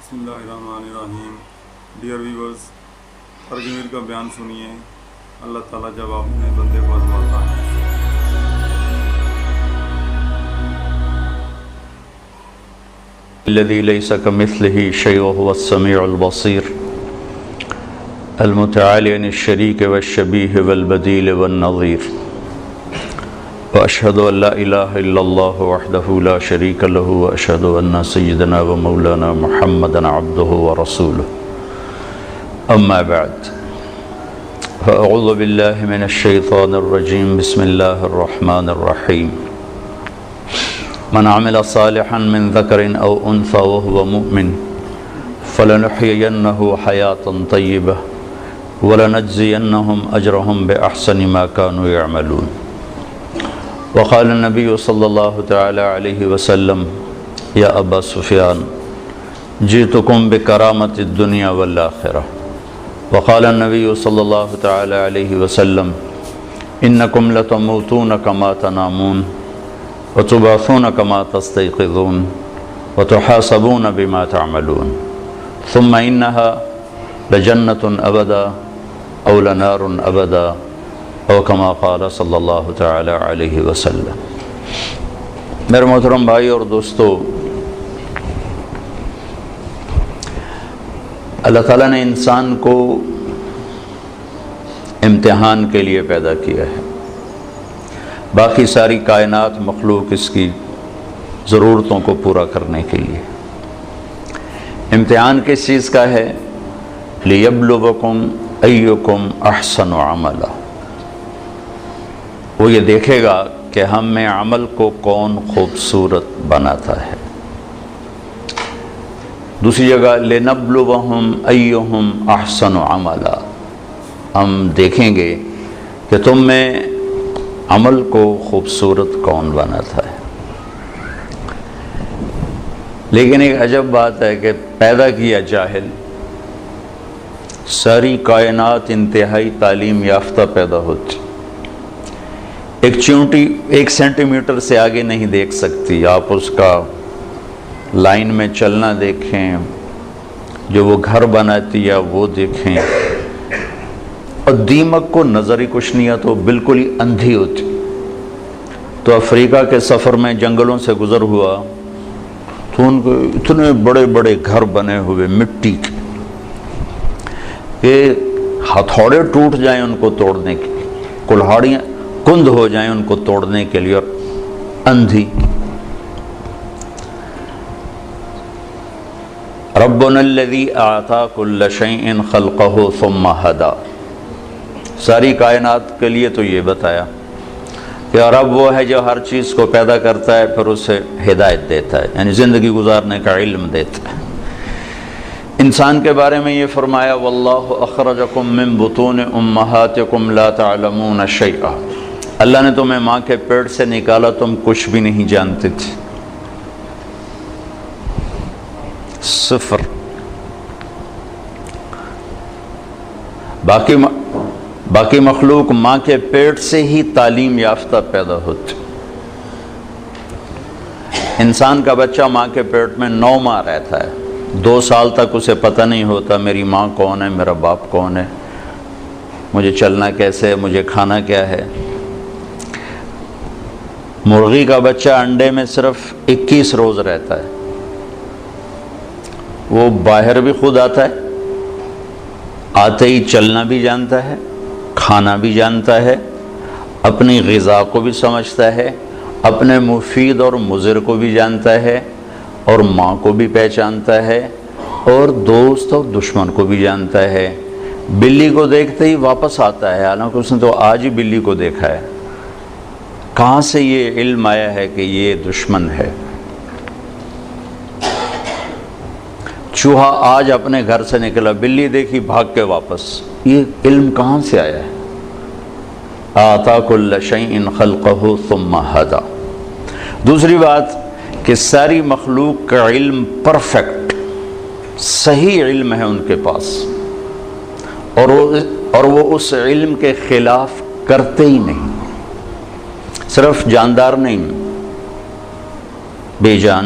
بسم اللہ الرحمن الرحیم۔ ڈیئر ویورز، ترجمیر کا بیان سنیے۔ اللہ تعالیٰ جب اپنے بندے کو آزماتا ہے الذي ليس كمثله شيء وهو السميع البصير المتعالي عن الشريك والشبيه والبديل والنظير وأشهد أن لا إله إلا الله وحده لا شريك له وأشهد أن سيدنا ومولانا محمدا عبده ورسوله أما بعد فأعوذ بالله من الشيطان الرجيم بسم الله الرحمن الرحيم من عمل صالحا من ذكر أو أنثى وهو مؤمن فلنحيينه حياة طيبة ولنجزينهم أجرهم بأحسن ما كانوا يعملون وقال النبي صلى الله تعالى عليه وسلم يا أبا سفيان جئتكم بكرامة الدنيا والآخرة وقال النبي صلى الله تعالى عليه وسلم إنكم لتموتون كما تنامون وتبعثون كما تستيقظون وتحاسبون بما تعملون ثم إنها لجنة أبدا أو لنار أبدا او کما قال صلی اللہ تعالی علیہ وسلم۔ میرے محترم بھائی اور دوستو، اللہ تعالیٰ نے انسان کو امتحان کے لیے پیدا کیا ہے۔ باقی ساری کائنات مخلوق اس کی ضرورتوں کو پورا کرنے کے لیے۔ امتحان کس چیز کا ہے؟ لِيَبْلُوَكُمْ أَيُّكُمْ أَحْسَنُ عَمَلًا، وہ یہ دیکھے گا کہ ہم میں عمل کو کون خوبصورت بناتا ہے۔ دوسری جگہ لِنَبْلُوَهُمْ أَيُّهُمْ أَحْسَنُ عَمَلًا، ہم دیکھیں گے کہ تم میں عمل کو خوبصورت کون بناتا ہے۔ لیکن ایک عجب بات ہے کہ پیدا کیا جاہل، ساری کائنات انتہائی تعلیم یافتہ پیدا ہوتی، ایک چونٹی 1 سینٹی میٹر سے آگے نہیں دیکھ سکتی۔ آپ اس کا لائن میں چلنا دیکھیں، جو وہ گھر بناتی ہے وہ دیکھیں، اور دیمک کو نظر ہی کچھ نہیں آتا، وہ بالکل ہی اندھی ہوتی۔ تو افریقہ کے سفر میں جنگلوں سے گزر ہوا تو ان کو اتنے بڑے بڑے گھر بنے ہوئے مٹی کے کہ ہتھوڑے ٹوٹ جائیں ان کو توڑنے کے، کلہاڑیاں کند ہو جائیں ان کو توڑنے کے لیے، اور اندھی۔ ربنا الذی اعطى كل شیء خلقه ثم هدى، ساری کائنات کے لیے تو یہ بتایا کہ رب وہ ہے جو ہر چیز کو پیدا کرتا ہے پھر اسے ہدایت دیتا ہے، یعنی زندگی گزارنے کا علم دیتا ہے۔ انسان کے بارے میں یہ فرمایا واللہ اخرجکم من بطون امہاتکم لا تعلمون شیئا، اللہ نے تمہیں ماں کے پیٹ سے نکالا، تم کچھ بھی نہیں جانتے تھے، صفر۔ باقی مخلوق ماں کے پیٹ سے ہی تعلیم یافتہ پیدا ہوتی۔ انسان کا بچہ ماں کے پیٹ میں 9 ماہ رہتا ہے، 2 سال تک اسے پتہ نہیں ہوتا میری ماں کون ہے، میرا باپ کون ہے، مجھے چلنا کیسے ہے، مجھے کھانا کیا ہے۔ مرغی کا بچہ انڈے میں صرف 21 روز رہتا ہے، وہ باہر بھی خود آتا ہے، آتے ہی چلنا بھی جانتا ہے، کھانا بھی جانتا ہے، اپنی غذا کو بھی سمجھتا ہے، اپنے مفید اور مضر کو بھی جانتا ہے، اور ماں کو بھی پہچانتا ہے، اور دوست اور دشمن کو بھی جانتا ہے۔ بلی کو دیکھتے ہی واپس آتا ہے، حالانکہ اس نے تو آج ہی بلی کو دیکھا ہے۔ کہاں سے یہ علم آیا ہے کہ یہ دشمن ہے؟ چوہا آج اپنے گھر سے نکلا، بلی دیکھی بھاگ کے واپس، یہ علم کہاں سے آیا ہے؟ آتا کل شیء خلقہ ثم ہدی۔ دوسری بات کہ ساری مخلوق کا علم پرفیکٹ صحیح علم ہے ان کے پاس، اور وہ اس علم کے خلاف کرتے ہی نہیں۔ صرف جاندار نہیں، بے جان